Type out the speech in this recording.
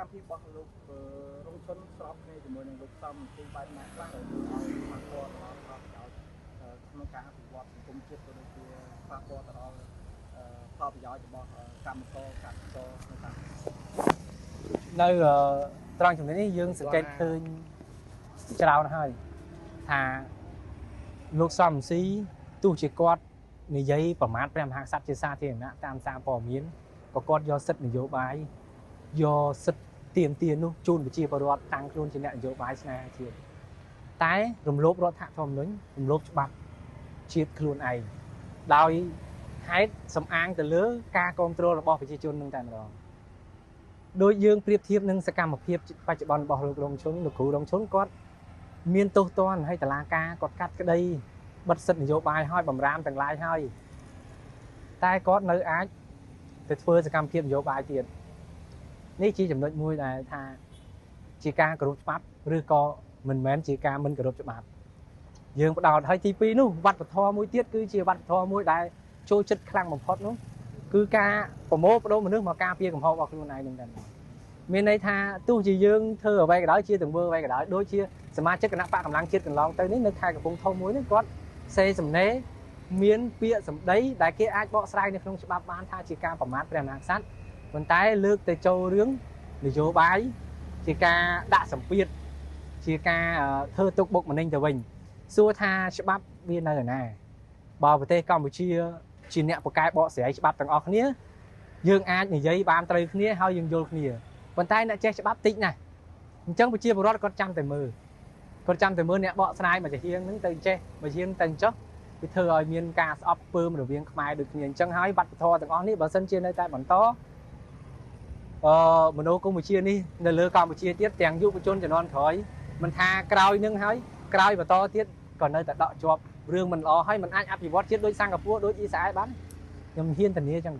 កម្មភាពរបស់លោករងជនស្របគ្នាជាមួយនឹងលោកសំទីបាយណាខ្លះដែលឲ្យប៉ះពាល់ដល់ផលប្រយោជន៍ក្នុងការអភិវឌ្ឍសង្គមជាតិក៏ដូចជាប៉ះពាល់ទៅដល់ផលប្រយោជន៍របស់កម្មករកសិករនៅតាមនៅត្រង់ចំណុចនេះយើងសង្កេតឃើញច្រើនហើយថាលោកសំស៊ីទោះជាគាត់និយាយប្រមាថព្រះមហាក្សត្រជាសាធារណៈតាមសារព័ត៌មានក៏គាត់យកសិទ្ធិនយោបាយយកសិទ្ធិទាមនោះជូនប្រជាពលរដ្ឋតាំងខ្លួនជាអ្នកនយោបាយស្នេហាជាតិតែរំលោភរដ្ឋធម្មនុញ្ញរំលោភច្បាប់ជាតិខ្លួនឯងដោយហេតុសំអាងទៅលើការគ្រប់គ្រងរបស់ប្រជាជននឹងតែម្ដងដោយយើងប្រៀបធៀបនឹងសកម្មភាពបច្ចុប្បន្នរបស់លោករងឈុនលោកគ្រូរងឈុនគាត់មានទោសទណ្ឌហើយតុលាការគាត់កាត់ក្តីបិទសិទ្ធិនយោបាយឲ្យបំរាមទាំងឡាយហើយតែគាត់នៅអាចទៅធ្វើសកម្មភាពនយោបាយទៀតនេះជាចំណុចមួយដែលថាជាការគោរពច្បាប់ឬក៏មិនមែនជាការមិនគោរពច្បាប់យើងផ្ដោតឲ្យទី2នោះវប្បធម៌មួយទៀតគឺជាវប្បធម៌មួយដែលចូលចិត្តខ្លាំងបំផុតនោះគឺការប្រមូលផ្ដុំមនុស្សមកការពារកំហុសរបស់ខ្លួនឯងនឹងតែមានន័យថាទោះជាយើងធ្វើអ្វីក៏ដោយជាទង្វើអ្វីក៏ដោយដូចជាសមាជិកគណៈបកកម្លាំងជាតិកន្លងទៅនេះនៅខេត្តកំពង់ធំមួយនេះគាត់សេសំណេរមានពាក្យសម្ដីដែលគេអាចបកស្រាយនៅក្នុងច្បាប់បានថាជាការប្រមាថព្រះមហាក្សត្រប៉ុន្តែលើកទៅចូលរឿងនយោបាយជាការដាក់សម្ពាធជាការធ្វើទុកបុកម្នេញទៅវិញសួរថាច្បាប់វានៅឯណាបើប្រទេសកម្ពុជាជាអ្នកប្រកែបកស្រាយច្បាប់ទាំងអស់គ្នាយើងអាចនិយាយបានត្រូវគ្នាហើយយើងយល់គ្នាប៉ុន្តែអ្នកចេះច្បាប់តិចណាស់អញ្ចឹងប្រជាពលរដ្ឋគាត់ចាំតែមើលអ្នកបកស្រាយមកជាហៀងហ្នឹងទៅចេះមកហៀងទៅចុះវាធ្វើឲ្យមានការស្អប់ពើមរវាងខ្មែរដូចគ្នាអញ្ចឹងហើយវប្បធម៌ទាំងអស់នេះបើសិនជានៅតែបន្តមនោគមវិជ្ជានេះនៅលើកម្ពុជាទៀតទាំងយុវជនជំនាន់ក្រោយមិនថាក្រោយនឹងហើយក្រោយបន្តទៀតក៏នៅតែដកជាប់រឿងមិនល្អហើយមិនអាចអភិវឌ្ឍជាតិដូចសិង្ហបុរីដូចអ៊ីស្រាអែលបានខ្ញុំហ៊ានធានាអញ្ចឹង